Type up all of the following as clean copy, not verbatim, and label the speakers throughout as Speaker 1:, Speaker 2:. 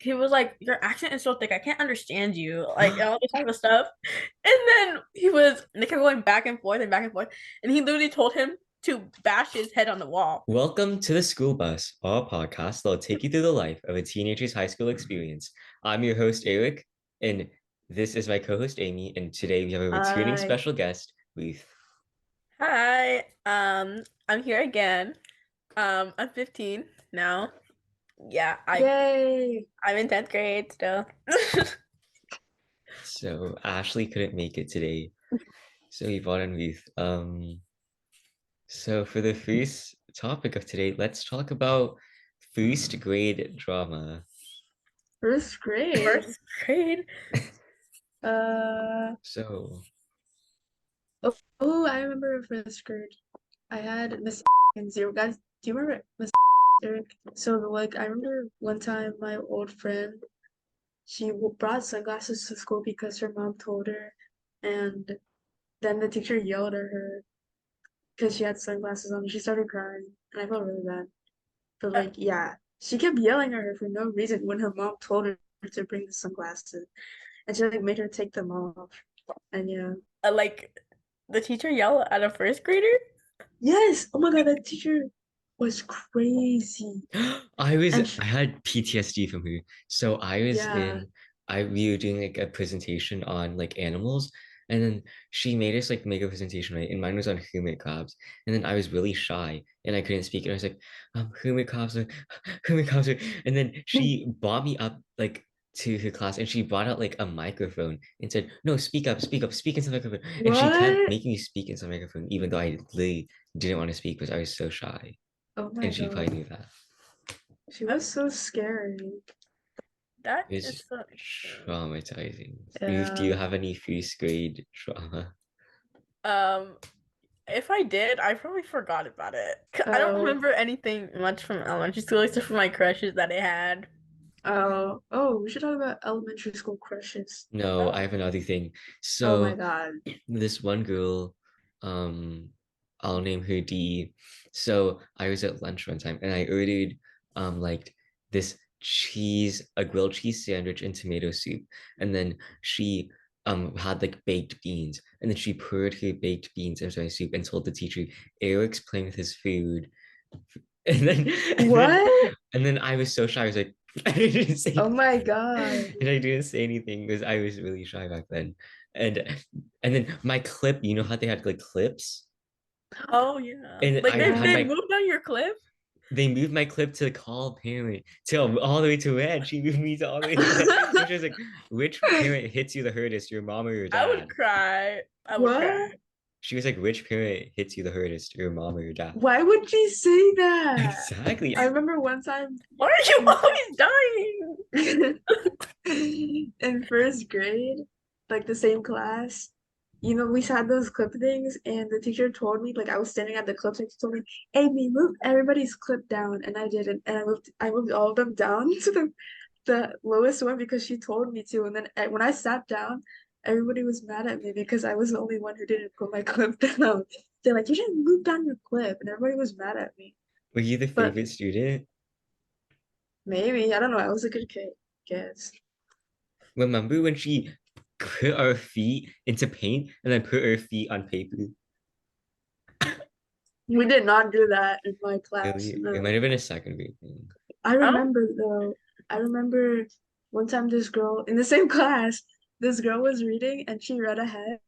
Speaker 1: he was like, "Your accent is so thick, I can't understand you," like all this type of stuff. And then they kept going back and forth and back and forth, and he literally told him to bash his head on the wall.
Speaker 2: Welcome to the School Bus, our podcast that will take you through the life of a teenager's high school experience. I'm your host, Eric, and this is my co-host, Amy, and today we have a returning
Speaker 1: Hi.
Speaker 2: special guest, Ruth.
Speaker 1: Hi. I'm here again. I'm 15 now. Yeah,
Speaker 3: Yay!
Speaker 1: I'm in 10th grade still.
Speaker 2: So Ashley couldn't make it today, so we brought in Ruth. So for the first topic of today, let's talk about first grade drama.
Speaker 3: First grade.
Speaker 1: First grade.
Speaker 2: So
Speaker 3: I remember first grade. I had Miss and zero guys. Do you remember Miss Eric? So like I remember one time my old friend, she brought sunglasses to school because her mom told her, and then the teacher yelled at her because she had sunglasses on. She started crying, and I felt really bad. But
Speaker 1: Uh,
Speaker 3: like, yeah, she kept yelling at her for no reason when her mom told her to bring the sunglasses, and she like made her take them off. And yeah.
Speaker 1: like the teacher yelled at a first grader?
Speaker 3: Yes. Oh my God, that teacher was crazy. And
Speaker 2: I had PTSD from her. So I was
Speaker 3: yeah.
Speaker 2: in I we were doing like a presentation on like animals, and then she made us like make a presentation, right? And mine was on hermit crabs. And then I was really shy and I couldn't speak. And I was like, hermit crabs are hermit crabs are and then she brought me up like to her class and she brought out like a microphone and said, no, speak up, speak into the microphone. And she kept
Speaker 3: What?
Speaker 2: making me speak into the microphone, even though I literally didn't want to speak because I was so shy.
Speaker 3: Oh my
Speaker 2: And she
Speaker 3: God.
Speaker 2: probably knew that.
Speaker 3: She
Speaker 1: Uh,
Speaker 3: was so scary.
Speaker 1: That is
Speaker 2: It's
Speaker 1: so
Speaker 2: traumatizing. Ruth, do you
Speaker 3: Yeah.
Speaker 2: have any first grade trauma?
Speaker 1: um if I did, I probably forgot about it. I don't
Speaker 3: Oh,
Speaker 1: remember anything much from elementary school except for my crushes that I had.
Speaker 3: oh, we should talk about elementary school crushes.
Speaker 2: No, I
Speaker 1: Oh,
Speaker 2: have another thing.
Speaker 3: Oh my
Speaker 2: So
Speaker 3: God.
Speaker 2: this one girl, um, I'll name her D. So I was at lunch one time and I ordered like this a grilled cheese sandwich and tomato soup. And then she had like baked beans. And then she poured her baked beans into my soup and told the teacher, Eric's playing with his food. And then and then
Speaker 3: What?
Speaker 2: and then I was so shy. I was like, I didn't say
Speaker 3: Oh my God.
Speaker 2: and I didn't say anything because I was really shy back then. And and then my clip, you know how they had like clips?
Speaker 1: oh yeah.
Speaker 2: And
Speaker 1: Like
Speaker 2: I had
Speaker 1: they
Speaker 3: Yeah.
Speaker 2: my
Speaker 1: moved on your clip?
Speaker 2: they moved my clip to call parent to all the way to red. She moved me to all the way to red. And she was like, which parent hits you the hardest, your mom or your
Speaker 1: I would
Speaker 2: dad?
Speaker 1: cry. I would cry.
Speaker 3: What?
Speaker 2: She was like, which parent hits you the hardest, your mom or your dad?
Speaker 3: Why would she say that?
Speaker 2: Exactly.
Speaker 3: I remember one time
Speaker 1: Why are you
Speaker 3: in
Speaker 1: always dying?
Speaker 3: in first grade, like the same class, we had those clip things, and the teacher told me, like I was standing at the clips, and she told me, Amy, move everybody's clip down, and I didn't, and I moved all of them down to the lowest one because she told me to, and then when I sat down, everybody was mad at me because I was the only one who didn't put my clip down. They're like, you didn't move down your clip, and everybody was mad at me.
Speaker 2: Were you the
Speaker 3: But
Speaker 2: favorite student?
Speaker 3: maybe, I don't know, I was a good kid, I guess.
Speaker 2: Remember when she put our feet into paint and then put her feet on paper?
Speaker 3: We did not do that in my class.
Speaker 2: Really? It might
Speaker 3: No.
Speaker 2: have been a second grade thing.
Speaker 3: I
Speaker 1: I don't
Speaker 3: remember though, I remember one time this girl in the same class, this girl was reading and she read ahead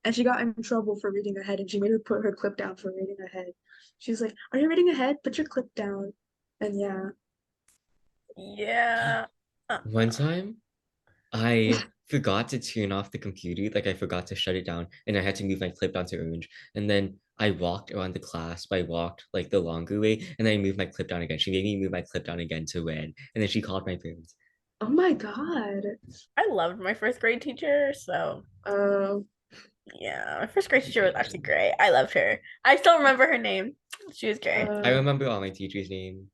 Speaker 3: and she got in trouble for reading ahead and she made her put her clip down for reading ahead. She's like, are you reading ahead? Put your clip down. And yeah.
Speaker 1: yeah.
Speaker 2: One time, I forgot to turn off the computer, like I forgot to shut it down, and I had to move my clip down to orange. And then I walked around the class, but I walked like the longer way, and then I moved my clip down again. She made me move my clip down again to red, and then she called my parents.
Speaker 3: Oh my God.
Speaker 1: I loved my first grade teacher, so
Speaker 3: Uh,
Speaker 1: yeah, my first grade teacher was actually great. I loved her. I still remember her name. She was great.
Speaker 2: I
Speaker 3: uh,
Speaker 2: remember all my teachers' name.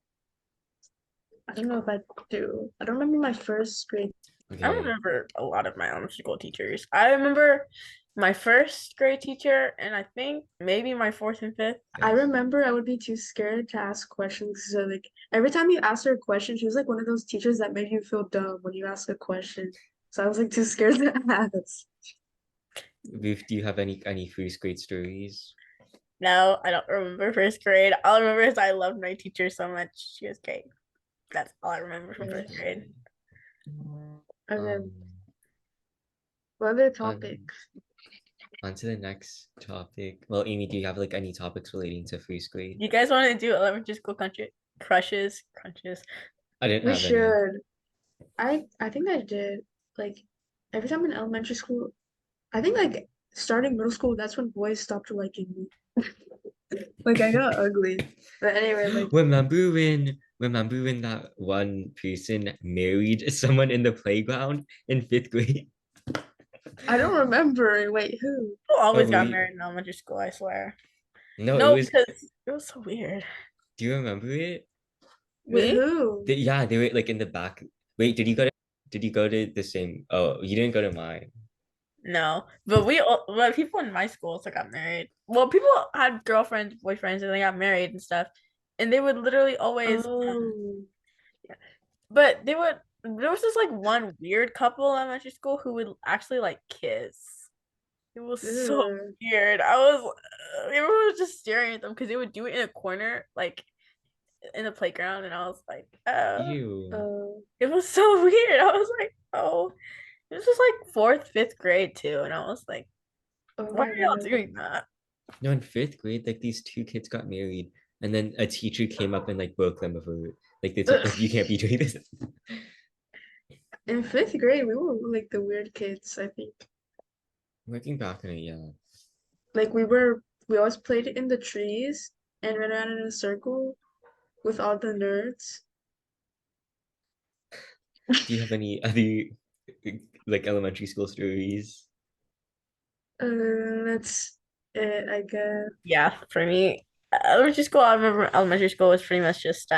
Speaker 3: I don't know if I do. I don't remember my first grade.
Speaker 1: I
Speaker 2: Okay.
Speaker 1: remember a lot of my elementary school teachers. I remember my first grade teacher, and I think maybe my fourth and fifth.
Speaker 3: I remember I would be too scared to ask questions. So like every time you asked her a question, she was like one of those teachers that made you feel dumb when you ask a question. So I was like too scared to ask.
Speaker 2: Ruth, do you have any first grade stories?
Speaker 1: No, I don't remember first grade. All I remember is I loved my teacher so much. She was great. That's all I remember from first grade.
Speaker 3: And then
Speaker 2: Um,
Speaker 3: what other
Speaker 2: on,
Speaker 3: topics?
Speaker 2: on to the next topic. Well, Amy, do you have like any topics relating to first grade?
Speaker 1: You guys want to do elementary school country crushes?
Speaker 2: I didn't
Speaker 3: We
Speaker 2: have any.
Speaker 3: should. I think I did. Like every time in elementary school, I think like starting middle school, that's when boys stopped liking me. Like I got ugly. But anyway, like
Speaker 2: Remember when that one person married someone in the playground in fifth grade?
Speaker 3: I don't remember. Wait, who?
Speaker 1: People always got
Speaker 2: we-
Speaker 1: married in elementary school, I swear.
Speaker 2: No,
Speaker 1: No,
Speaker 2: it was.
Speaker 1: because it was so weird.
Speaker 2: Do you remember it?
Speaker 3: With
Speaker 1: Me?
Speaker 3: who?
Speaker 2: Yeah, they were like in the back. Wait, did you go to the same? Oh, you didn't go to mine.
Speaker 1: No, but people in my school also got married. Well, people had girlfriends, boyfriends, and they got married and stuff. And they would literally always,
Speaker 3: Oh.
Speaker 1: but there was this like one weird couple in elementary school who would actually like kiss. It was so
Speaker 3: Ew.
Speaker 1: weird. Everyone was just staring at them because they would do it in a corner, like in the playground, and I was like, oh,
Speaker 2: Ew.
Speaker 3: Oh.
Speaker 1: it was so weird. I was like, oh, this was like fourth, fifth grade too, and I was like,
Speaker 3: Oh
Speaker 1: why
Speaker 3: my
Speaker 1: are y'all
Speaker 3: God.
Speaker 1: doing that?
Speaker 2: No, in fifth grade, like these two kids got married, and then a teacher came up and like broke them of it. Like they told like you can't be doing this.
Speaker 3: In fifth grade, we were like the weird kids, I think.
Speaker 2: Looking back on it, yeah.
Speaker 3: Like we always played in the trees and ran around in a circle with all the nerds.
Speaker 2: Do you have any other like elementary school stories?
Speaker 3: That's it, I guess.
Speaker 1: Yeah, for me, elementary school. I remember elementary school was pretty much just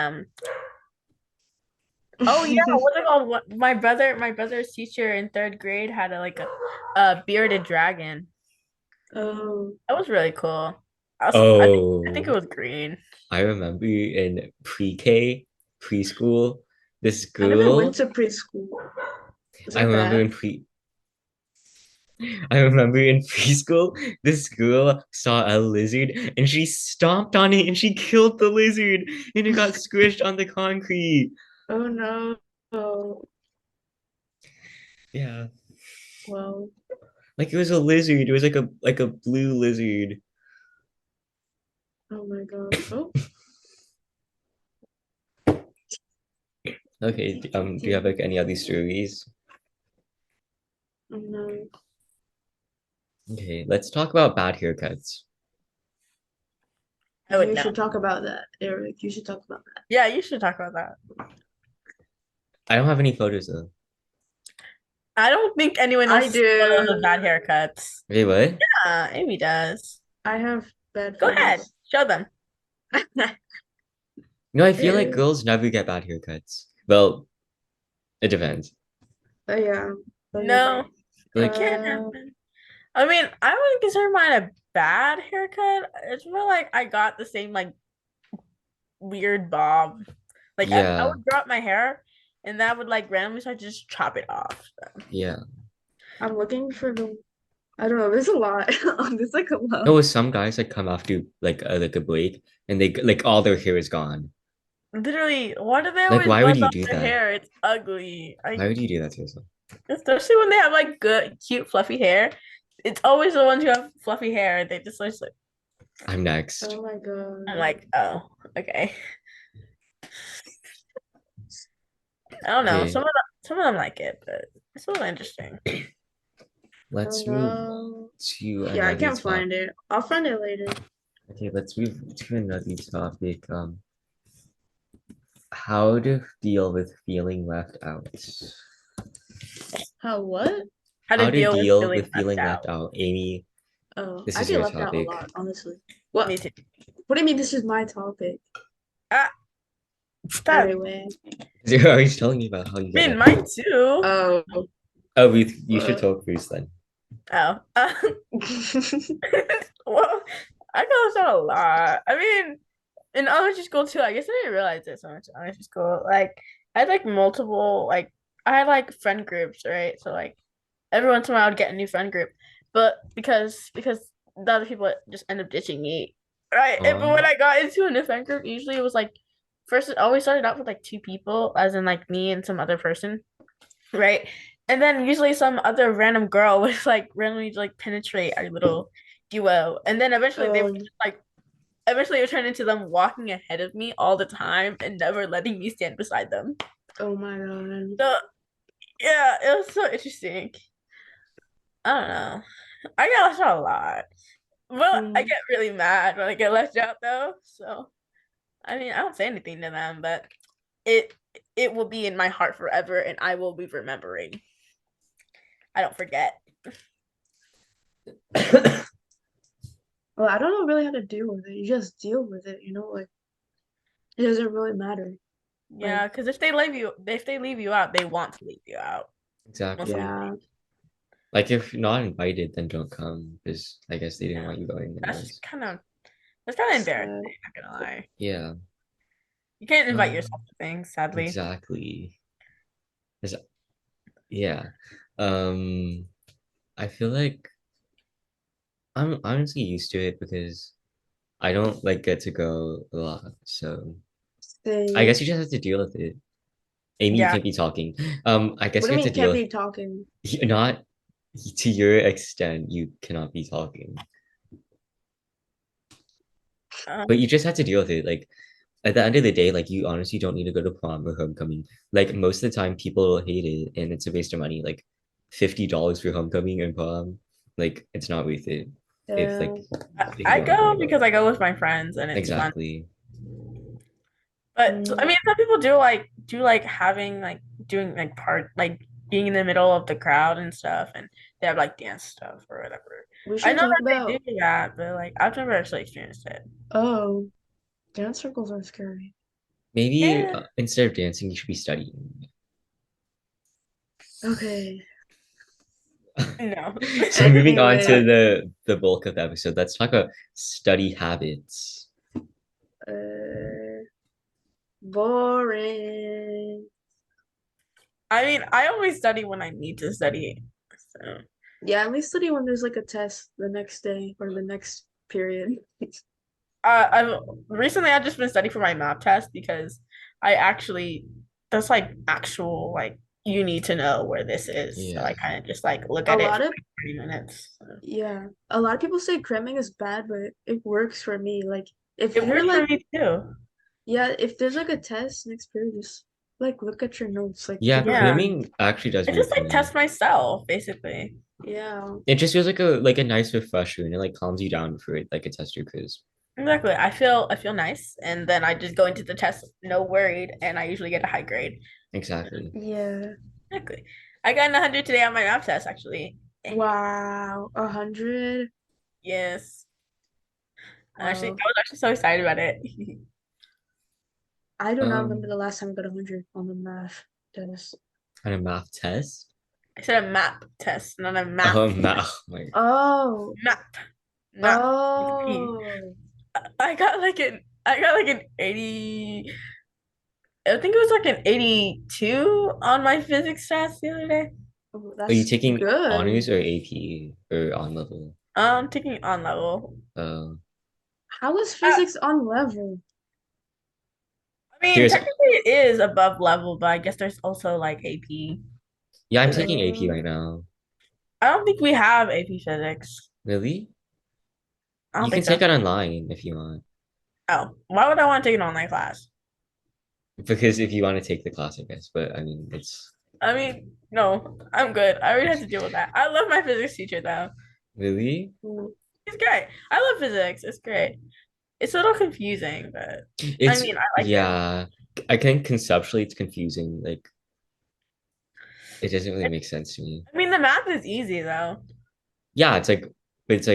Speaker 1: Oh yeah, what's it called? My brother's teacher in third grade had a bearded dragon.
Speaker 3: Oh,
Speaker 1: That was really cool. I think it
Speaker 2: Oh,
Speaker 1: was green.
Speaker 2: I remember in pre-K, preschool, this
Speaker 3: I never went
Speaker 2: girl,
Speaker 3: to preschool. Was
Speaker 2: I
Speaker 3: that
Speaker 2: remember in
Speaker 3: bad?
Speaker 2: pre I remember in preschool, this girl saw a lizard and she stomped on it and she killed the lizard and it got squished on the concrete.
Speaker 3: Oh no. Oh,
Speaker 2: Yeah.
Speaker 3: well.
Speaker 2: Like it was a lizard. It was like a blue lizard.
Speaker 3: Oh my God. Oh,
Speaker 2: Okay, do you have like any other stories?
Speaker 3: no.
Speaker 2: Okay, let's talk about bad haircuts.
Speaker 1: I would
Speaker 3: You
Speaker 1: know.
Speaker 3: should talk about that, Eric. You should talk about that.
Speaker 1: Yeah, you should talk about that.
Speaker 2: I don't have any photos though.
Speaker 1: I don't think anyone
Speaker 3: I
Speaker 1: else has
Speaker 3: do.
Speaker 1: bad haircuts.
Speaker 2: Okay, what?
Speaker 1: Yeah, Amy does.
Speaker 3: I have bad
Speaker 1: Go ahead,
Speaker 3: photos.
Speaker 1: show them.
Speaker 2: No, I feel like
Speaker 3: Eh,
Speaker 2: girls never get bad haircuts. Well, it depends.
Speaker 3: yeah. Okay,
Speaker 1: No, it
Speaker 2: Like,
Speaker 1: can't
Speaker 3: Uh,
Speaker 1: happen. I mean, I wouldn't consider mine a bad haircut. It's more like I got the same like weird bob. Like I
Speaker 2: yeah,
Speaker 1: would drop my hair, and that would like randomly start to just chop it off. So.
Speaker 2: yeah.
Speaker 3: I'm looking for the. I don't know. There's a lot. There's like a lot.
Speaker 2: No, some guys like come after like a break and they like all their hair is gone.
Speaker 1: Literally, why do they
Speaker 2: Like,
Speaker 1: always
Speaker 2: why would
Speaker 1: buzz
Speaker 2: you
Speaker 1: off
Speaker 2: do
Speaker 1: their
Speaker 2: that?
Speaker 1: hair? It's ugly.
Speaker 2: Why would you do that to yourself?
Speaker 1: Especially when they have like good, cute, fluffy hair. It's always the ones who have fluffy hair. They just like,
Speaker 2: I'm next.
Speaker 3: Oh my God.
Speaker 1: I'm like, oh, okay. I don't know.
Speaker 2: Okay,
Speaker 1: Some of them like it, but it's a little interesting.
Speaker 2: let's
Speaker 3: Oh
Speaker 2: move
Speaker 3: no.
Speaker 2: to
Speaker 3: Yeah, I
Speaker 2: another
Speaker 3: can't
Speaker 2: topic.
Speaker 3: find it. I'll find it later.
Speaker 2: Okay, let's move to another topic. How to deal with feeling left out.
Speaker 3: How what?
Speaker 1: How
Speaker 2: How
Speaker 1: to
Speaker 2: to
Speaker 1: deal with
Speaker 2: deal
Speaker 1: feeling
Speaker 2: with feeling
Speaker 1: left
Speaker 2: left
Speaker 1: out.
Speaker 2: out. Amy,
Speaker 3: Oh,
Speaker 2: this
Speaker 3: I
Speaker 2: is
Speaker 3: get
Speaker 2: your
Speaker 3: left out a
Speaker 2: topic.
Speaker 3: lot, honestly. What?
Speaker 1: Me too.
Speaker 3: What do you mean this is my topic?
Speaker 1: Ah, stop.
Speaker 3: Anyway.
Speaker 2: You're always telling me about how you
Speaker 1: I
Speaker 2: get
Speaker 1: mean,
Speaker 2: left
Speaker 1: mine
Speaker 2: out.
Speaker 1: too.
Speaker 3: Oh,
Speaker 2: Oh, you should
Speaker 3: well,
Speaker 2: talk first then.
Speaker 1: Oh. Well, I go outside a lot. I mean, in elementary school too. I guess I didn't realize this so much in elementary school. Like, I had like multiple, like, I had like friend groups, right? So like every once in a while I would get a new friend group, but because the other people just end up ditching me, right? But when
Speaker 2: Oh,
Speaker 1: I got into a new friend group, usually it was like first it always started out with like two people, as in like me and some other person, right? And then usually some other random girl would like randomly like penetrate our little duo, and then eventually they would
Speaker 3: Um,
Speaker 1: just, like eventually it would turn into them walking ahead of me all the time and never letting me stand beside them.
Speaker 3: oh my God.
Speaker 1: So yeah, it was so interesting. I don't know. I get left out a lot. Well, I
Speaker 3: Mm,
Speaker 1: get really mad when I get left out though. So I mean, I don't say anything to them, but it it will be in my heart forever, and I will be remembering. I don't forget.
Speaker 3: well, I don't know really how to deal with it. You just deal with it, like it doesn't really matter. Like,
Speaker 1: Yeah, because if they leave you out, they want to leave you out. Most
Speaker 2: exactly.
Speaker 3: yeah,
Speaker 2: Like if not invited, then don't come because I guess they didn't
Speaker 1: yeah,
Speaker 2: want you going
Speaker 1: that's just
Speaker 2: anyways.
Speaker 1: kind of embarrassing.
Speaker 3: sad.
Speaker 1: Not gonna lie,
Speaker 2: Yeah.
Speaker 1: you can't invite
Speaker 2: Um,
Speaker 1: yourself to things. Sadly,
Speaker 2: exactly. 'Cause- Yeah. Um, I feel like I'm honestly used to it because I don't like get to go a lot. So I guess
Speaker 3: Same.
Speaker 2: you just have to deal with it. Amy, you
Speaker 1: yeah.
Speaker 2: can't be talking. I
Speaker 3: What
Speaker 2: guess
Speaker 3: do
Speaker 2: you
Speaker 3: you
Speaker 2: have to
Speaker 3: mean
Speaker 2: deal
Speaker 3: can't
Speaker 2: with
Speaker 3: be talking?
Speaker 2: not to your extent, you cannot be talking. But
Speaker 1: Um,
Speaker 2: you just have to deal with it. Like at the end of the day, like you honestly don't need to go to prom or homecoming. Like most of the time people will hate it and it's a waste of money. Like $50 for homecoming and prom, like it's not worth it if
Speaker 3: Yeah.
Speaker 2: like if you
Speaker 1: I
Speaker 2: don't want
Speaker 1: go
Speaker 2: to
Speaker 1: because
Speaker 2: go.
Speaker 1: I go with my friends and it's fun.
Speaker 2: Exactly.
Speaker 1: But I
Speaker 3: Mm,
Speaker 1: mean, some people do like having like doing like part like being in the middle of the crowd and stuff, and they have like dance stuff or whatever.
Speaker 3: we
Speaker 1: I
Speaker 3: should
Speaker 1: know
Speaker 3: talk
Speaker 1: that they
Speaker 3: about,
Speaker 1: do that, but like I've never actually experienced it.
Speaker 3: oh, dance circles are scary.
Speaker 2: Maybe
Speaker 1: Yeah,
Speaker 2: instead of dancing, you should be studying.
Speaker 3: Okay.
Speaker 1: no.
Speaker 2: So moving on to
Speaker 3: Anyway,
Speaker 2: the bulk of the episode, let's talk about study habits.
Speaker 3: uh, boring.
Speaker 1: I mean, I always study when I need to study. So
Speaker 3: Yeah, at least study when there's like a test the next day or the next period.
Speaker 1: I've recently I've just been studying for my math test because I actually that's like actual like you need to know where this is. So
Speaker 2: Yeah.
Speaker 1: I kind of just like look
Speaker 3: A
Speaker 1: at it
Speaker 3: lot
Speaker 1: for
Speaker 3: of,
Speaker 1: like 30 minutes. So.
Speaker 3: yeah, a lot of people say cramming is bad, but it works for me. Like, if
Speaker 1: It
Speaker 3: you're
Speaker 1: works for
Speaker 3: like,
Speaker 1: me too.
Speaker 3: yeah, if there's like a test next period, just like look at your notes, like
Speaker 2: Yeah,
Speaker 3: take a
Speaker 1: Yeah.
Speaker 3: break.
Speaker 2: cramming actually does
Speaker 1: I
Speaker 2: work
Speaker 1: just
Speaker 2: for
Speaker 1: like
Speaker 2: me.
Speaker 1: test myself, basically.
Speaker 3: Yeah.
Speaker 2: It just feels like a nice refresher and it like calms you down for it, like a test or quiz.
Speaker 1: Exactly. I feel nice, and then I just go into the test no worried, and I usually get a high grade.
Speaker 2: Exactly.
Speaker 3: Yeah.
Speaker 1: Exactly. I got 100 today on my math test, actually.
Speaker 3: Wow. 100.
Speaker 1: Yes. Actually,
Speaker 3: Wow.
Speaker 1: I was actually so excited about it.
Speaker 3: I do not remember
Speaker 2: Um,
Speaker 3: the last time I got 100 on the math test.
Speaker 2: on a math test.
Speaker 1: I said a map test, not a math
Speaker 2: Oh,
Speaker 1: test.
Speaker 2: math. Like,
Speaker 3: Oh.
Speaker 1: Map, not with a P.
Speaker 3: Oh.
Speaker 1: I got like an 80. I think it was like an 82 on my physics test the other day.
Speaker 3: Oh,
Speaker 2: are you
Speaker 3: that's
Speaker 2: taking
Speaker 3: good.
Speaker 2: honors or AP or on level?
Speaker 1: Taking on level.
Speaker 2: Uh,
Speaker 3: How is
Speaker 1: Uh,
Speaker 3: physics on level?
Speaker 1: I mean,
Speaker 2: here's
Speaker 1: technically it is above level, but I guess there's also like AP.
Speaker 2: yeah, I'm
Speaker 1: Physics.
Speaker 2: taking AP
Speaker 3: Uh,
Speaker 2: right now.
Speaker 1: I don't think we have AP physics.
Speaker 2: Really?
Speaker 1: I don't
Speaker 2: You can
Speaker 1: think so.
Speaker 2: take it online if you want.
Speaker 1: Oh, why would I want to take an online class?
Speaker 2: Because if you want to take the class, I guess. But I mean, it's
Speaker 1: I mean, no, I'm good. I already had to deal with that. I love my physics teacher though.
Speaker 2: really.
Speaker 3: mm,
Speaker 1: He's great. I love physics. It's great. It's a little confusing, but I
Speaker 2: It's
Speaker 1: mean, I like it.
Speaker 2: yeah. I think conceptually it's confusing. Like it doesn't really make sense to me.
Speaker 1: I mean, the math is easy though.
Speaker 2: Yeah, it's like, but it's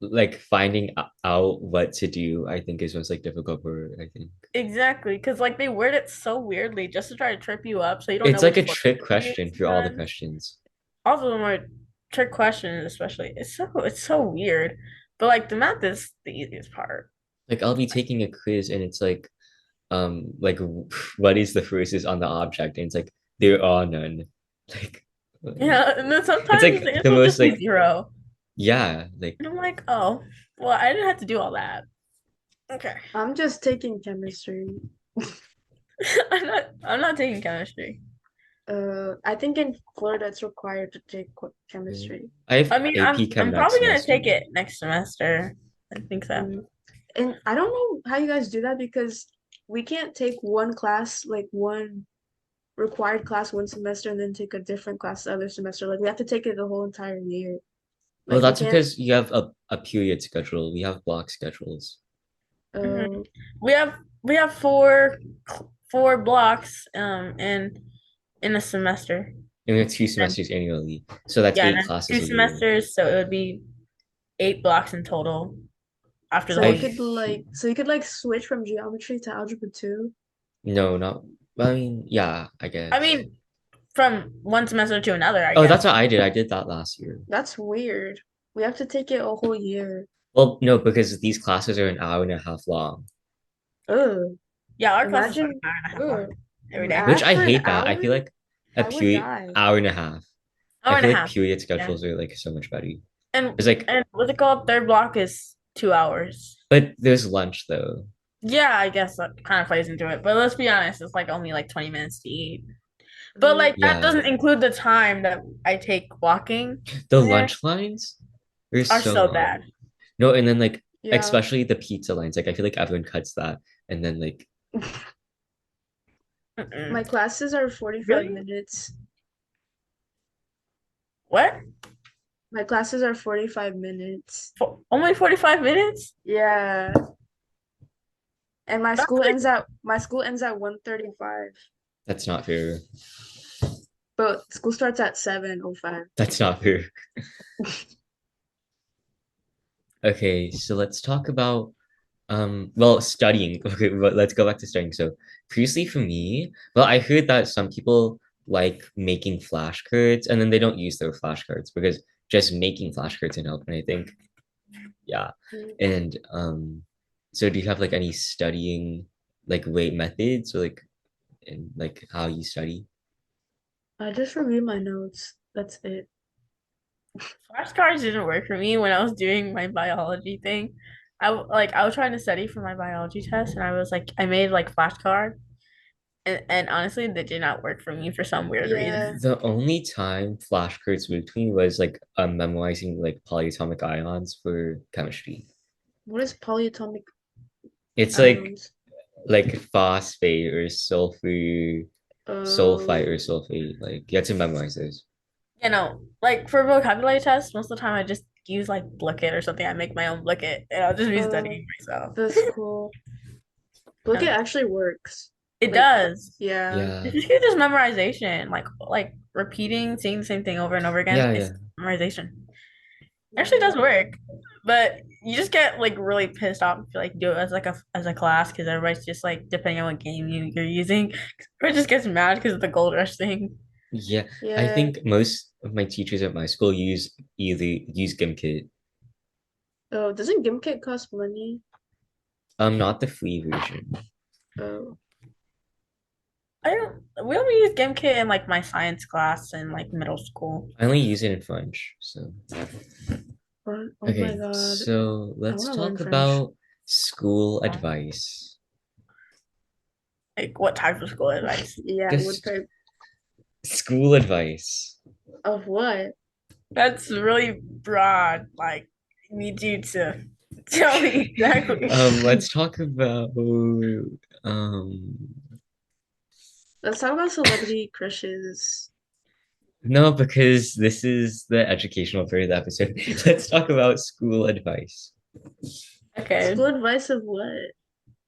Speaker 2: like finding out what to do. I think is what's like difficult for. I think
Speaker 1: Exactly, because like they word it so weirdly just to try to trip you up, so you don't know
Speaker 2: it's like
Speaker 1: which
Speaker 2: a
Speaker 1: formula
Speaker 2: trick
Speaker 1: to use
Speaker 2: question for all the
Speaker 1: sometimes.
Speaker 2: questions.
Speaker 1: All of them are trick questions, especially. It's so weird. But like the math is the easiest part.
Speaker 2: Like I'll be taking a quiz and it's like what is the forces on the object? And it's like there are none. Like
Speaker 1: Yeah, and then
Speaker 2: it's
Speaker 1: sometimes
Speaker 2: like
Speaker 1: the
Speaker 2: the
Speaker 1: answer will
Speaker 2: most
Speaker 1: just be
Speaker 2: like
Speaker 1: zero.
Speaker 2: yeah, like
Speaker 1: And I'm like, oh, well, I didn't have to do all that. Okay.
Speaker 3: I'm just taking chemistry.
Speaker 1: I'm not taking chemistry.
Speaker 3: I think in Florida it's required to take chemistry.
Speaker 2: I have
Speaker 1: I mean,
Speaker 2: AP Chem
Speaker 1: I'm
Speaker 2: next
Speaker 1: probably gonna
Speaker 2: semester.
Speaker 1: take it next semester. I think so.
Speaker 3: Mm. And I don't know how you guys do that because we can't take one class, like one required class one semester and then take a different class the other semester. Like we have to take it the whole entire year.
Speaker 2: Well,
Speaker 3: Like we
Speaker 2: that's
Speaker 3: can't
Speaker 2: because you have a period schedule. We have block schedules.
Speaker 1: Mhm.
Speaker 3: uh
Speaker 1: We have four blocks in a semester.
Speaker 2: And we have two
Speaker 1: And
Speaker 2: semesters annually. So that's
Speaker 1: yeah, and
Speaker 2: eight
Speaker 1: then two
Speaker 2: classes a year.
Speaker 1: semesters, so it would be 8 blocks in total after the
Speaker 3: so
Speaker 1: whole
Speaker 3: you
Speaker 2: I
Speaker 1: year.
Speaker 3: could like switch from geometry to algebra 2.
Speaker 2: no, not I mean, yeah, I
Speaker 1: I
Speaker 2: guess.
Speaker 1: mean, from one semester to another, I
Speaker 2: Oh, that's
Speaker 1: guess.
Speaker 2: what I did. I did that last year.
Speaker 3: That's weird. We have to take it a whole year.
Speaker 2: Well, no, because these classes are an hour and a half long,
Speaker 3: Ugh.
Speaker 1: Yeah, our classes are an
Speaker 3: Imagine
Speaker 1: hour and a half long
Speaker 3: ugh.
Speaker 1: every day.
Speaker 2: which
Speaker 3: Math
Speaker 2: I
Speaker 3: for an
Speaker 2: hate that. I
Speaker 3: hour?
Speaker 2: feel like a
Speaker 3: I would
Speaker 2: period
Speaker 3: die.
Speaker 2: hour and a half. I
Speaker 1: Hour and a
Speaker 2: feel like
Speaker 1: half.
Speaker 2: period
Speaker 1: Yeah.
Speaker 2: schedules are like so much better.
Speaker 1: And
Speaker 2: It's like,
Speaker 1: and what's it called? Third block is 2 hours.
Speaker 2: but there's lunch though.
Speaker 1: Yeah, I guess that kind of plays into it. But let's be honest, it's like only like 20 minutes to eat. But
Speaker 3: Mm,
Speaker 1: like that
Speaker 2: Yeah.
Speaker 1: doesn't include the time that I take walking
Speaker 2: The
Speaker 1: there
Speaker 2: lunch lines are
Speaker 1: are
Speaker 2: so
Speaker 1: so
Speaker 2: long.
Speaker 1: bad.
Speaker 2: No, and then like
Speaker 3: yeah.
Speaker 2: especially the pizza lines. Like I feel like everyone cuts that. And then like
Speaker 3: My
Speaker 1: Mm-mm.
Speaker 3: classes are 45
Speaker 1: Really?
Speaker 3: minutes.
Speaker 1: What?
Speaker 3: My classes are 45 minutes.
Speaker 1: Only 45 minutes?
Speaker 3: Yeah. And
Speaker 1: That's like
Speaker 3: my school ends at 1:35.
Speaker 2: that's not fair.
Speaker 3: But school starts at 7:05.
Speaker 2: That's not fair. Okay, so let's talk about well studying. Okay, but let's go back to studying. So previously for me, well, I heard that some people like making flashcards and then they don't use their flashcards because just making flashcards can help. And I think, yeah.
Speaker 3: Mm.
Speaker 2: And so do you have like any studying like way methods or like in like how you study?
Speaker 3: I just review my notes. That's it.
Speaker 1: flashcards didn't work for me when I was doing my biology thing. I was trying to study for my biology test and I was like I made like flashcard and honestly they did not work for me for some weird
Speaker 3: Yeah.
Speaker 1: reason.
Speaker 2: The only time flashcards worked for me was like memorizing like polyatomic ions for chemistry.
Speaker 3: What is polyatomic
Speaker 2: It's
Speaker 3: ions?
Speaker 2: like phosphate or sulfur, sulfite or
Speaker 3: Oh,
Speaker 2: sulfate. Like you have to memorize those.
Speaker 1: You know, like for vocabulary tests, most of the time I just use like Look It or something. I make my own Look It and I'll just be
Speaker 3: uh,
Speaker 1: studying myself.
Speaker 3: that's cool. Look, it
Speaker 1: Um,
Speaker 3: actually works.
Speaker 1: it
Speaker 3: Like,
Speaker 1: does.
Speaker 3: yeah.
Speaker 2: Yeah.
Speaker 1: It's just just memorization, like repeating, seeing the same thing over and over again.
Speaker 2: Yeah,
Speaker 1: It's
Speaker 2: yeah.
Speaker 1: memorization. It actually
Speaker 3: Yeah.
Speaker 1: does work, but you just get like really pissed off if you like do it as like a class because everybody's just like depending on what game you're using. Everybody just gets mad because of the gold rush thing.
Speaker 2: Yeah. I
Speaker 3: Yeah.
Speaker 2: think most of my teachers at my school use GimKit.
Speaker 3: Oh, doesn't GimKit cost money?
Speaker 2: Not the free version.
Speaker 3: Oh.
Speaker 1: I don't. We only use GameKit in like my science class in like middle school.
Speaker 2: I only use it in French. So
Speaker 3: Oh my
Speaker 2: okay,
Speaker 3: God.
Speaker 2: so
Speaker 3: I
Speaker 2: let's
Speaker 3: want to learn
Speaker 2: talk
Speaker 3: French.
Speaker 2: about school advice.
Speaker 1: Like what type of school advice?
Speaker 3: Yeah, what
Speaker 2: Just
Speaker 3: type
Speaker 2: school advice.
Speaker 3: of what?
Speaker 1: That's really broad. Like, I need you to tell me exactly.
Speaker 2: Let's talk about um
Speaker 3: Let's talk about celebrity crushes.
Speaker 2: no, because this is the educational part of the episode. Let's talk about school advice
Speaker 1: Okay,
Speaker 3: School advice of what?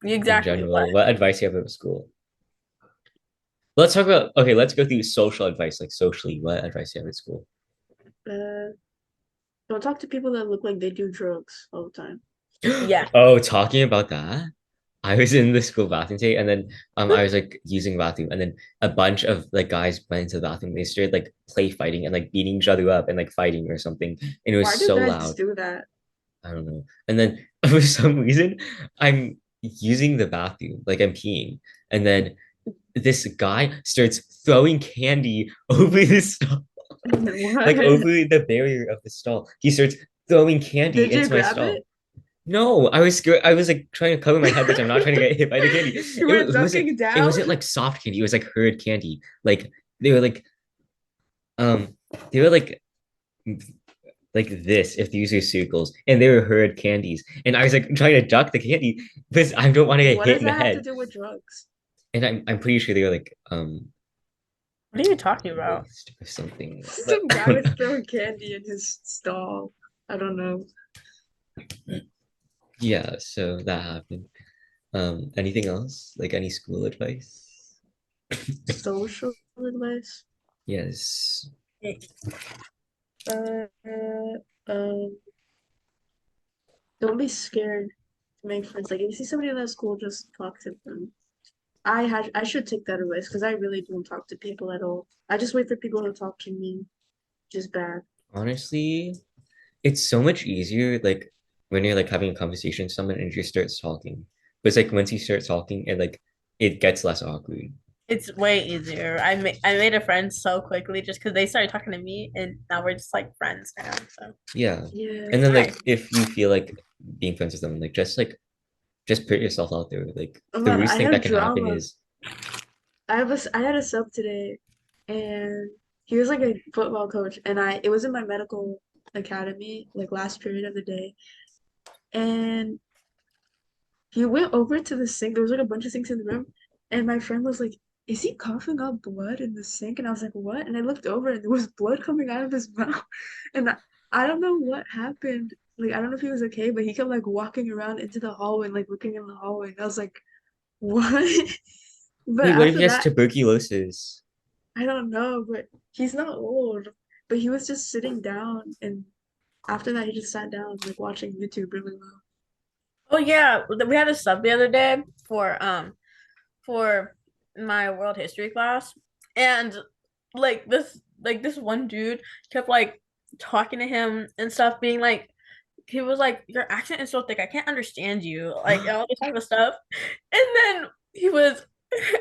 Speaker 2: in
Speaker 1: exactly what?
Speaker 2: general. What advice you have about school? Let's talk about okay, let's go through social advice, like socially, what advice you have at school?
Speaker 3: Uh, don't talk to people that look like they do drugs all the time.
Speaker 1: Yeah.
Speaker 2: Oh, talking about that. I was in the school bathroom today, and then I was like using the bathroom, and then a bunch of like guys went into the bathroom. They started like play fighting and like beating each other up and like fighting or something, and it was
Speaker 3: Why do
Speaker 2: so
Speaker 3: guys
Speaker 2: loud.
Speaker 3: do that?
Speaker 2: I don't know. And then for some reason, I'm using the bathroom, like I'm peeing, and then this guy starts throwing candy over the stall, like
Speaker 3: What?
Speaker 2: over the barrier of the stall. He starts throwing candy
Speaker 3: Did you
Speaker 2: into my
Speaker 3: grab
Speaker 2: stall.
Speaker 3: it?
Speaker 2: No, I was scared. I was like trying to cover my head, but I'm not trying to get hit by the candy.
Speaker 3: You
Speaker 2: It,
Speaker 3: were
Speaker 2: it wasn't.
Speaker 3: ducking
Speaker 2: It
Speaker 3: down?
Speaker 2: wasn't like soft candy. It was like hard candy. Like they were um they were like this if these are circles, and they were hard candies. And I was like trying to duck the candy because I don't want to get
Speaker 3: What
Speaker 2: hit
Speaker 3: does
Speaker 2: in the
Speaker 3: that have to
Speaker 2: head.
Speaker 3: do with drugs?
Speaker 2: And I'm pretty sure they were like
Speaker 1: What are you talking about?
Speaker 2: laced or something. But
Speaker 3: Some guy was throwing candy in his stall. I don't know.
Speaker 2: yeah, so that happened. Anything else? Like any school advice?
Speaker 3: Social advice?
Speaker 2: Yes.
Speaker 3: Uh, um, don't be scared to make friends. Like if you see somebody in that school, just talk to them. I should take that advice because I really don't talk to people at all. I just wait for people to talk to me. Just bad.
Speaker 2: Honestly, it's so much easier like when you're like having a conversation with someone and you start talking. But it's like once you start talking, it gets less awkward.
Speaker 1: It's way easier. I made a friend so quickly just because they started talking to me, and now we're just like friends now. So
Speaker 2: Yeah.
Speaker 3: Yeah.
Speaker 2: And then
Speaker 1: hi.
Speaker 2: like if you feel like being friends with them, just put yourself out there. Like
Speaker 3: Oh
Speaker 2: the
Speaker 3: man,
Speaker 2: worst
Speaker 3: I
Speaker 2: thing
Speaker 3: have
Speaker 2: that can happen
Speaker 3: drama.
Speaker 2: is
Speaker 3: I had a sub today, and he was like a football coach, and I it was in my medical academy, like last period of the day, and he went over to the sink. There was like a bunch of sinks in the room, and my friend was like, "Is he coughing up blood in the sink?" And I was like, "What?" And I looked over, and there was blood coming out of his mouth, and I don't know what happened. Like I don't know if he was okay, but he kept like walking around into the hallway and like looking in the hallway. And I was like, "What?" But
Speaker 2: wait, what if
Speaker 3: after
Speaker 2: he has
Speaker 3: that,
Speaker 2: tuberculosis?
Speaker 3: I don't know, but he's not old. But he was just sitting down, and after that, he just sat down, like watching YouTube really well.
Speaker 1: Oh yeah, we had a sub the other day for my world history class, and this one dude kept like talking to him and stuff, being like, he was like, your accent is so thick, I can't understand you, like all this type of stuff. And then he was,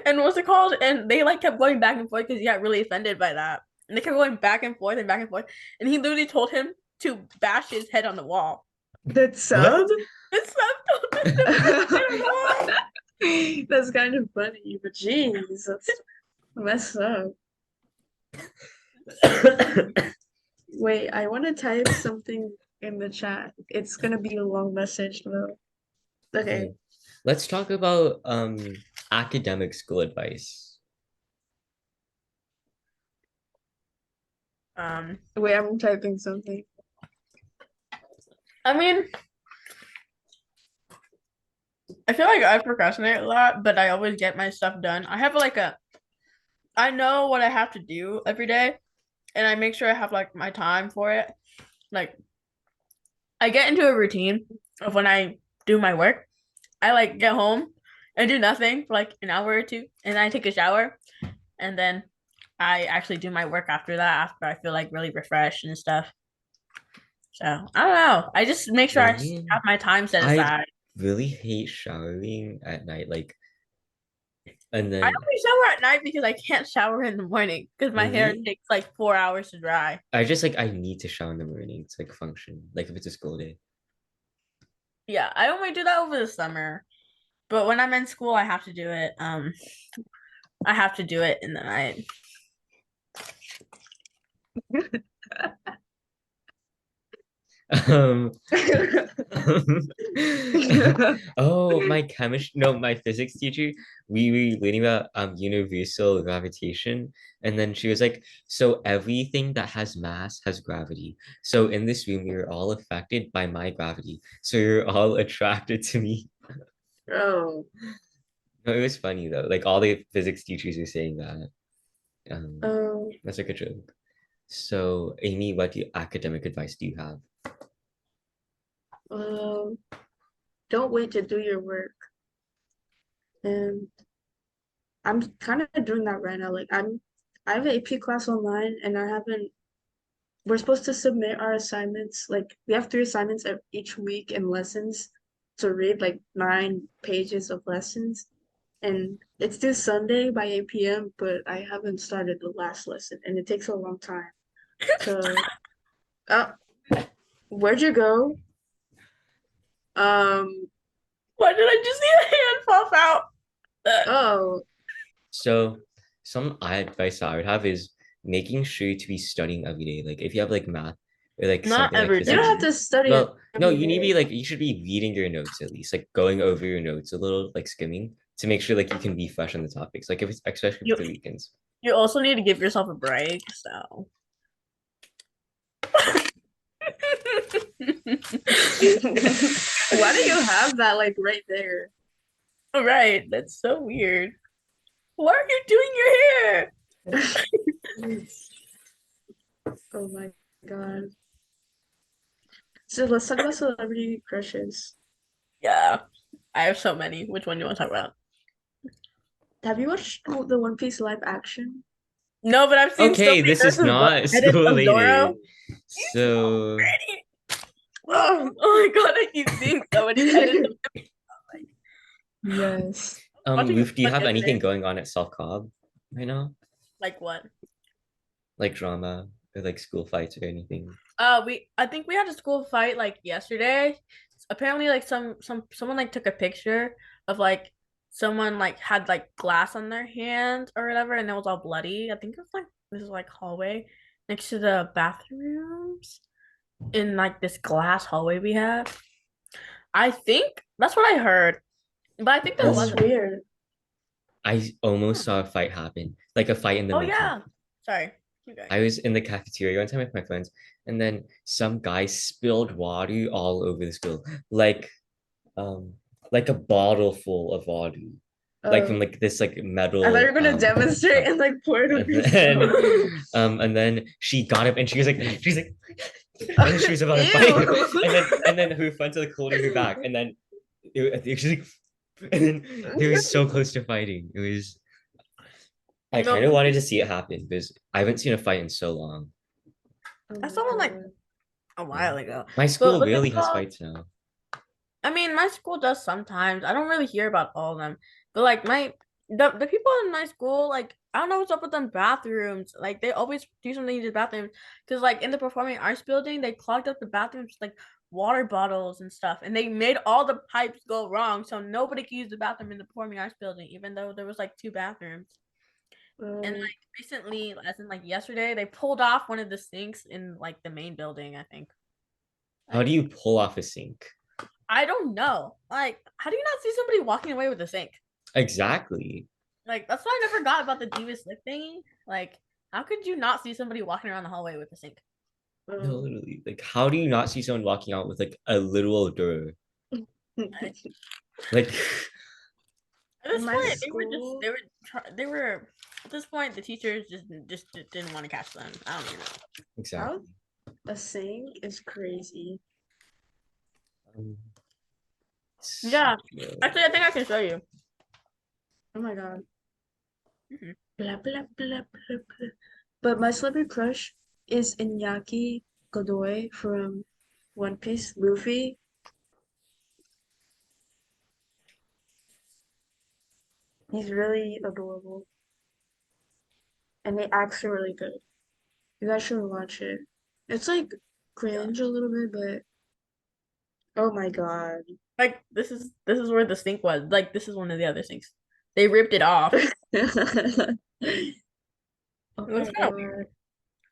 Speaker 1: and what's it called? And they like kept going back and forth because he got really offended by that. And they kept going back and forth and back and forth. And he literally told him to bash his head on the wall.
Speaker 3: That
Speaker 2: What?
Speaker 3: sub?
Speaker 1: This sub told him to bash his head on the wall.
Speaker 3: That's kind of funny, but jeez, that's messed up. Wait, I want to type something in the chat. It's gonna be a long message though. Okay.
Speaker 2: Okay. Let's talk about academic school advice.
Speaker 1: Um,
Speaker 3: Wait, I'm typing something.
Speaker 1: I mean, I feel like I procrastinate a lot, but I always get my stuff done. I know what I have to do every day, and I make sure I have like my time for it. Like, I get into a routine of when I do my work. I like get home and do nothing for like an hour or two, and then I take a shower, and then I actually do my work after that, after I feel like really refreshed and stuff. So I don't know. I just make sure I
Speaker 2: Really?
Speaker 1: have my time set
Speaker 2: I
Speaker 1: aside.
Speaker 2: really hate showering at night. And
Speaker 1: I
Speaker 2: then
Speaker 1: only shower at night because I can't shower in the morning because my hair
Speaker 2: really,
Speaker 1: takes like 4 hours to dry.
Speaker 2: I need to shower in the morning to like function, like if it's a school day.
Speaker 1: Yeah, I only do that over the summer. But when I'm in school, I have to do it. I have to do it in the night.
Speaker 2: Um, oh, my physics teacher, we were learning about universal gravitation, and then she was like, so everything that has mass has gravity. So in this room, we are all affected by my gravity. So you're all attracted to me.
Speaker 3: Oh.
Speaker 2: No, it was funny though. Like all the physics teachers were saying that. Um,
Speaker 3: Oh.
Speaker 2: that's like a joke. So, Amy, academic advice do you have?
Speaker 3: Um. Don't wait to do your work. and I'm kind of doing that right now. I have an AP class online, and I haven't. We're supposed to submit our assignments. Like we have 3 assignments each week and lessons to read, like 9 pages of lessons. And it's due Sunday by 8 p.m., but I haven't started the last lesson, and it takes a long time to. Uh, where'd you go? Um.
Speaker 1: Why did I just see a hand pop out?
Speaker 3: Oh,
Speaker 2: So some advice I would have is making sure to be studying every day. Like if you have like math or like
Speaker 1: Not
Speaker 2: something like
Speaker 1: every
Speaker 3: you don't
Speaker 2: physics.
Speaker 3: have
Speaker 1: day.
Speaker 3: to study
Speaker 2: Well, no,
Speaker 3: every
Speaker 2: you need to be
Speaker 3: day.
Speaker 2: like you should be reading your notes at least, like going over your notes a little, like skimming to make sure like you can be fresh on the topics. Like if it's especially
Speaker 1: You
Speaker 2: for the weekends.
Speaker 1: you also need to give yourself a break. So.
Speaker 3: Why do you have that like right there?
Speaker 1: All right, that's so weird. Why are you doing your hair?
Speaker 3: Oh my God. So let's talk about celebrity crushes.
Speaker 1: Yeah, I have so many. Which one do you want to talk about?
Speaker 3: Have you watched the One Piece live action?
Speaker 1: No, but I've seen so
Speaker 2: Okay,
Speaker 1: many
Speaker 2: this is
Speaker 1: nurses go
Speaker 2: not
Speaker 1: edits
Speaker 2: school
Speaker 1: of Zoro.
Speaker 2: related.
Speaker 1: He's so
Speaker 2: So
Speaker 1: pretty. Oh my god, I keep seeing so many edits of him. Like,
Speaker 3: Yes.
Speaker 1: watching him
Speaker 2: Luke, do you
Speaker 1: one
Speaker 2: have anything
Speaker 1: yesterday.
Speaker 2: going on at South Cobb right now?
Speaker 1: Like what?
Speaker 2: Like drama or like school fights or anything?
Speaker 1: I think we had a school fight like yesterday. Apparently, like someone like took a picture of like someone like had like glass on their hand or whatever, and it was all bloody. I think it was like this is like hallway next to the bathrooms in like this glass hallway we have. I think that's what I heard, but I think there
Speaker 3: That's
Speaker 2: Oh,
Speaker 1: wasn't.
Speaker 3: weird.
Speaker 2: I almost saw a fight happen, like a fight in the
Speaker 1: Oh
Speaker 2: making.
Speaker 1: yeah, sorry. Keep going.
Speaker 2: I was in the cafeteria one time with my friends, and then some guy spilled water all over the school, um, like a bottle full of water, like from
Speaker 3: Oh,
Speaker 2: like this like
Speaker 3: I thought you
Speaker 2: metal
Speaker 3: were gonna demonstrate
Speaker 2: cup.
Speaker 3: and like pour it over
Speaker 2: And
Speaker 3: yourself.
Speaker 2: then she got up and she's like, and then she was about to fight,
Speaker 3: Ew.
Speaker 2: and then her friends like holding her back, and then she's like, and then they were so close to fighting. It was. I
Speaker 1: No,
Speaker 2: kind of wanted to see it happen because I haven't seen a fight in so long.
Speaker 3: Oh
Speaker 1: I
Speaker 3: my
Speaker 1: saw one like
Speaker 3: God.
Speaker 1: a
Speaker 2: Yeah.
Speaker 1: while ago.
Speaker 2: My
Speaker 1: But
Speaker 2: school
Speaker 1: what's it
Speaker 2: really has
Speaker 1: called?
Speaker 2: fights now.
Speaker 1: I mean, my school does sometimes. I don't really hear about all of them, but like the people in my school, like I don't know what's up with them bathrooms. Like they always do something to the bathrooms because like in the performing arts building, they clogged up the bathrooms with, like water bottles and stuff, and they made all the pipes go wrong, so nobody could use the bathroom in the performing arts building, even though there was like two bathrooms. And
Speaker 3: Um,
Speaker 1: like recently, as in like yesterday, they pulled off one of the sinks in like the main building. I think.
Speaker 2: How do
Speaker 1: Like
Speaker 2: you pull off a sink?
Speaker 1: I don't know. Like, how do you not see somebody walking away with a sink?
Speaker 2: Exactly.
Speaker 1: Like, that's why I never got about the Diva Slip thingy. Like, how could you not see somebody walking around the hallway with a sink?
Speaker 2: No,
Speaker 3: um,
Speaker 2: literally. Like, how do you not see someone walking out with like a literal door?
Speaker 1: Like,
Speaker 2: Like,
Speaker 1: at
Speaker 3: in
Speaker 1: this
Speaker 3: my
Speaker 1: point,
Speaker 3: school,
Speaker 1: they were at this point the teachers just didn't want to catch them. I don't even know.
Speaker 2: exactly.
Speaker 3: how a sink is crazy.
Speaker 2: Um,
Speaker 1: Yeah,
Speaker 2: yeah.
Speaker 1: actually, I think I can show you.
Speaker 3: Oh my God.
Speaker 1: Mhm.
Speaker 3: Blah, blah, blah, blah, blah. But my celebrity crush is Iñaki Godoy from One Piece, Luffy. He's really adorable. And the acts are really good. You guys should watch it. It's like
Speaker 1: Yeah,
Speaker 3: cringe a little bit, but oh my God.
Speaker 1: like this is where the sink was. Like, this is one of the other sinks. They ripped it off.
Speaker 3: Oh
Speaker 1: It was
Speaker 3: my
Speaker 1: kind of weird.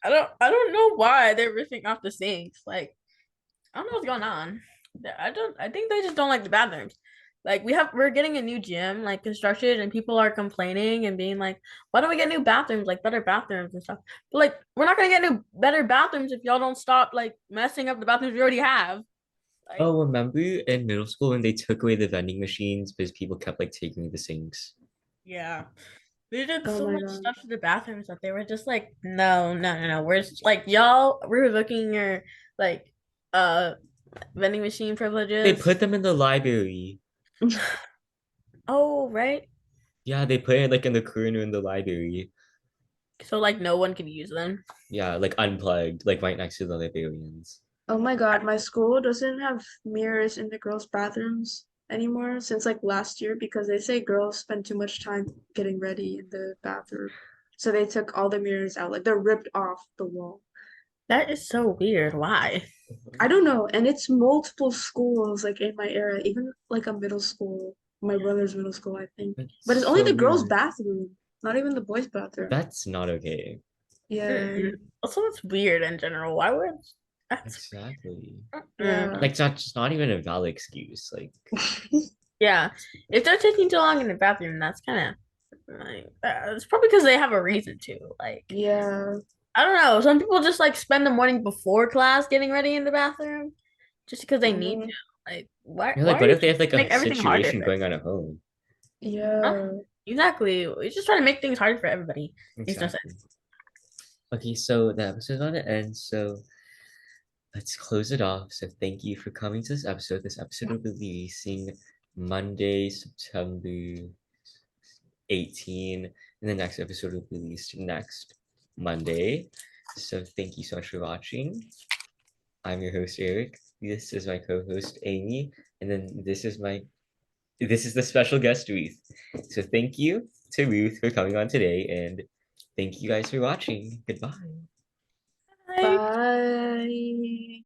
Speaker 3: God.
Speaker 1: I don't know why they're ripping off the sinks. Like, I don't know what's going on. I think they just don't like the bathrooms. Like we're getting a new gym like constructed and people are complaining and being like, why don't we get new bathrooms, like better bathrooms and stuff? But like we're not gonna get new better bathrooms if y'all don't stop like messing up the bathrooms we already have. Like,
Speaker 2: Oh, remember in middle school when they took away the vending machines because people kept like taking the sinks?
Speaker 1: yeah. They did
Speaker 3: Oh
Speaker 1: so
Speaker 3: my
Speaker 1: much
Speaker 3: God.
Speaker 1: stuff to the bathrooms that they were just like, no, no, no, no. We're just, like we're revoking your like uh vending machine
Speaker 2: They
Speaker 1: privileges.
Speaker 2: put them in the library.
Speaker 1: Oh, right.
Speaker 2: Yeah, they put it like in the corner in the library.
Speaker 1: So like no one can use them.
Speaker 2: Yeah, like unplugged, like right next to the librarians.
Speaker 3: Oh my God, my school doesn't have mirrors in the girls' bathrooms anymore since like last year because they say girls spend too much time getting ready in the bathroom. So they took all the mirrors out, like they're ripped off the wall.
Speaker 1: That is so weird. Why?
Speaker 3: I don't know, and it's multiple schools like in my area, even like a middle school, my brother's middle school, I think.
Speaker 2: That's
Speaker 3: But it's only
Speaker 2: so
Speaker 3: the girls'
Speaker 2: weird.
Speaker 3: bathroom, not even the boys' bathroom.
Speaker 2: That's not okay.
Speaker 3: Yeah,
Speaker 1: Mm-mm. Also, it's weird in general. Why would that's
Speaker 2: Exactly.
Speaker 1: mm.
Speaker 3: yeah.
Speaker 2: Like, it's not just not even a valid excuse. Like,
Speaker 1: Yeah. If they're taking too long in the bathroom, that's kind of like it's probably because they have a reason to. Like
Speaker 3: Yeah.
Speaker 1: I don't know. Some people just like spend the morning before class getting ready in the bathroom just because they need
Speaker 3: Mhm.
Speaker 1: to. Like why?
Speaker 2: you're
Speaker 1: Why
Speaker 2: like,
Speaker 1: are
Speaker 2: what
Speaker 1: you
Speaker 2: if they have like
Speaker 1: make
Speaker 2: a
Speaker 1: everything harder
Speaker 2: situation
Speaker 1: for
Speaker 2: going
Speaker 1: everyone?
Speaker 2: on at home?
Speaker 1: Huh?
Speaker 3: Yeah.
Speaker 1: Exactly. You're just trying to make things harder for everybody. Makes no
Speaker 2: Exactly.
Speaker 1: sense.
Speaker 2: Okay, so the episode's on the end. So let's close it off. So thank you for coming to this episode. This episode will be releasing Monday, September 18, and the next episode will be released next Monday. So thank you so much for watching. I'm your host Eric. This is my co-host Amy, and then this is the special guest Ruth. So thank you to Ruth for coming on today, and thank you guys for watching. Goodbye.
Speaker 1: Bye.
Speaker 3: Bye.